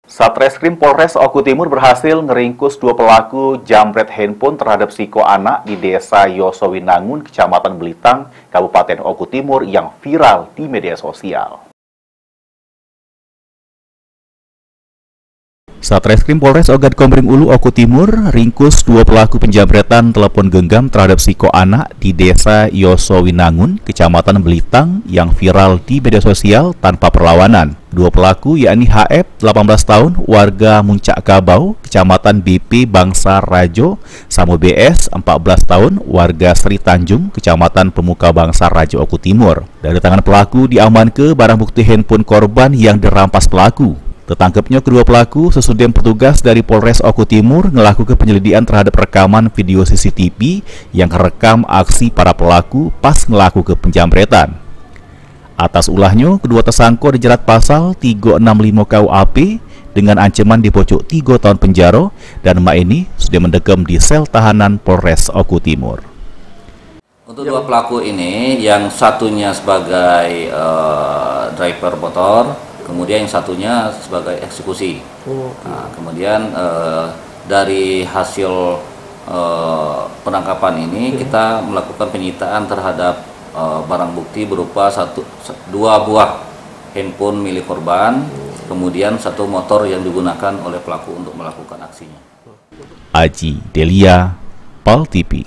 Satreskrim Polres Oku Timur berhasil ngeringkus 2 pelaku jambret handphone terhadap siko anak di Desa Yosowinangun, Kecamatan Belitang, Kabupaten Oku Timur yang viral di media sosial. Satreskrim Polres Ogan Komering Ulu Oku Timur ringkus 2 pelaku penjambretan telepon genggam terhadap siko anak di Desa Yosowinangun, Kecamatan Belitang yang viral di media sosial tanpa perlawanan. 2 pelaku yakni HF 18 tahun warga Muncak Kabau, Kecamatan BP Bangsa Rajo, sama BS 14 tahun warga Sri Tanjung, Kecamatan Pemuka Bangsa Rajo Oku Timur. Dari tangan pelaku diamankan barang bukti handphone korban yang dirampas pelaku. Tertangkapnya kedua pelaku sesudah petugas dari Polres Oku Timur melakukan penyelidikan terhadap rekaman video CCTV yang merekam aksi para pelaku pas melakukan penjambretan. Atas ulahnya, kedua tersangka dijerat pasal 365 KUHP dengan ancaman dipojok 3 tahun penjara dan emak ini sudah mendekam di sel tahanan Polres Oku Timur. Untuk 2 pelaku ini, yang satunya sebagai driver motor, kemudian yang satunya sebagai eksekusi. Nah, kemudian dari hasil penangkapan ini kita melakukan penyitaan terhadap barang bukti berupa 2 buah handphone milik korban, kemudian 1 motor yang digunakan oleh pelaku untuk melakukan aksinya. Aji Delia, PAL TV.